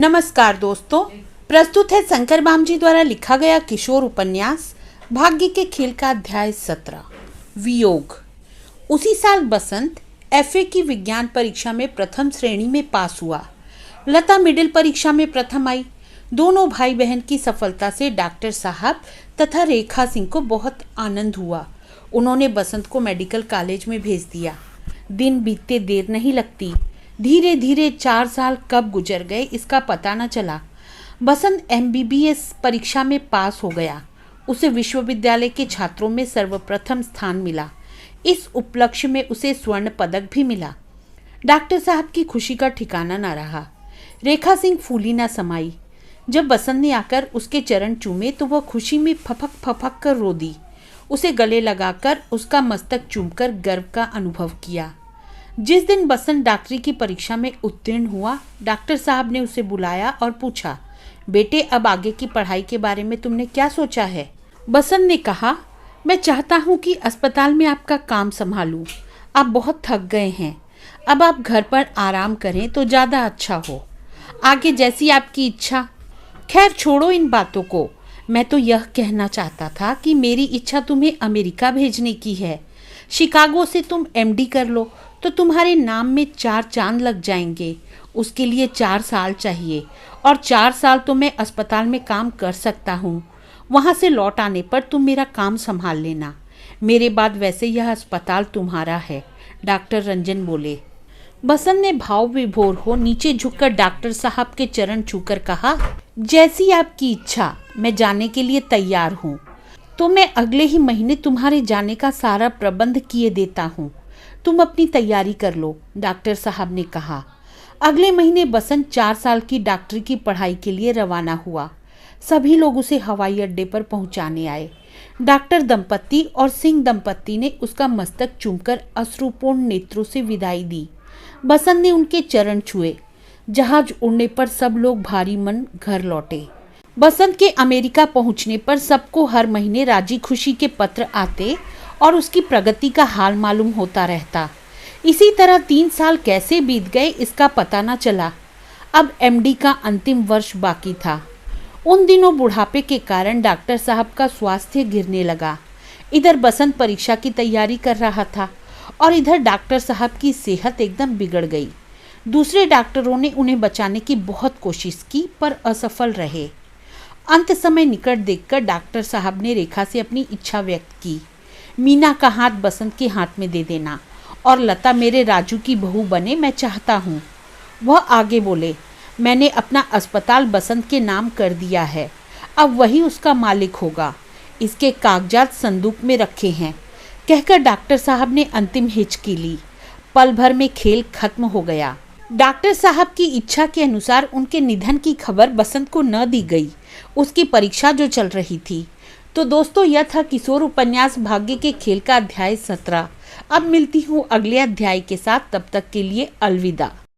नमस्कार दोस्तों, प्रस्तुत है शंकर बामजी द्वारा लिखा गया किशोर उपन्यास भाग्य के खेल का अध्याय 17 वियोग। उसी साल बसंत एफए की विज्ञान परीक्षा में प्रथम श्रेणी में पास हुआ। लता मिडिल परीक्षा में प्रथम आई। दोनों भाई बहन की सफलता से डॉक्टर साहब तथा रेखा सिंह को बहुत आनंद हुआ। उन्होंने बसंत को मेडिकल कॉलेज में भेज दिया। दिन बीतते देर नहीं लगती। धीरे धीरे 4 साल कब गुजर गए इसका पता न चला। बसंत एमबीबीएस परीक्षा में पास हो गया। उसे विश्वविद्यालय के छात्रों में सर्वप्रथम स्थान मिला। इस उपलक्ष्य में उसे स्वर्ण पदक भी मिला। डॉक्टर साहब की खुशी का ठिकाना न रहा। रेखा सिंह फूली न समाई। जब बसंत ने आकर उसके चरण चूमे तो वह खुशी में फपक फपक कर रो दी। उसे गले लगाकर उसका मस्तक चूमकर गर्व का अनुभव किया। जिस दिन बसंत डॉक्टरी की परीक्षा में उत्तीर्ण हुआ, डॉक्टर साहब ने उसे बुलाया और पूछा, बेटे अब आगे की पढ़ाई के बारे में तुमने क्या सोचा है? बसंत ने कहा, मैं चाहता हूँ कि अस्पताल में आपका काम संभालूं। आप बहुत थक गए हैं। अब आप घर पर आराम करें तो ज़्यादा अच्छा हो। आगे जैसी आपकी इच्छा। खैर छोड़ो इन बातों को। मैं तो यह कहना चाहता था कि मेरी इच्छा तुम्हें अमेरिका भेजने की है। शिकागो से तुम एमडी कर लो तो तुम्हारे नाम में 4 चांद लग जाएंगे। उसके लिए 4 साल चाहिए और 4 साल तो मैं अस्पताल में काम कर सकता हूँ। वहाँ से लौट आने पर तुम मेरा काम संभाल लेना। मेरे बाद वैसे यह अस्पताल तुम्हारा है। डॉक्टर रंजन बोले। बसंत ने भाव विभोर हो नीचे झुककर डॉक्टर साहब के चरण छूकर कहा, जैसी आपकी इच्छा। मैं जाने के लिए तैयार हूँ। तो मैं अगले ही महीने तुम्हारे जाने का सारा प्रबंध किए देता हूँ। तुम अपनी तैयारी कर लो, डॉक्टर साहब ने कहा। अगले महीने बसंत 4 साल की डॉक्टरी की पढ़ाई के लिए रवाना हुआ। सभी लोग उसे हवाई अड्डे पर पहुंचाने आए। डॉक्टर दंपत्ति और सिंह दंपत्ति ने उसका मस्तक चूमकर अश्रुपूर्ण नेत्रों से विदाई दी। बसंत ने उनके चरण छुए। जहाज उड़ने पर सब लोग भारी मन घर लौटे। बसंत के अमेरिका पहुंचने पर सबको हर महीने राजी खुशी के पत्र आते और उसकी प्रगति का हाल मालूम होता रहता। इसी तरह 3 साल कैसे बीत गए इसका पता न चला। अब एमडी का अंतिम वर्ष बाकी था। उन दिनों बुढ़ापे के कारण डॉक्टर साहब का स्वास्थ्य गिरने लगा। इधर बसंत परीक्षा की तैयारी कर रहा था और इधर डॉक्टर साहब की सेहत एकदम बिगड़ गई। दूसरे डॉक्टरों ने उन्हें बचाने की बहुत कोशिश की पर असफल रहे। अंत समय निकट देखकर डॉक्टर साहब ने रेखा से अपनी इच्छा व्यक्त की, मीना का हाथ बसंत के हाथ में दे देना और लता मेरे राजू की बहू बने, मैं चाहता हूँ। वह आगे बोले, मैंने अपना अस्पताल बसंत के नाम कर दिया है। अब वही उसका मालिक होगा। इसके कागजात संदूक में रखे हैं। कहकर डॉक्टर साहब ने अंतिम हिचकी ली। पल भर में खेल खत्म हो गया। डॉक्टर साहब की इच्छा के अनुसार उनके निधन की खबर बसंत को न दी गई। उसकी परीक्षा जो चल रही थी। तो दोस्तों, यह था किशोर उपन्यास भाग्य के खेल का अध्याय 17। अब मिलती हूँ अगले अध्याय के साथ। तब तक के लिए अलविदा।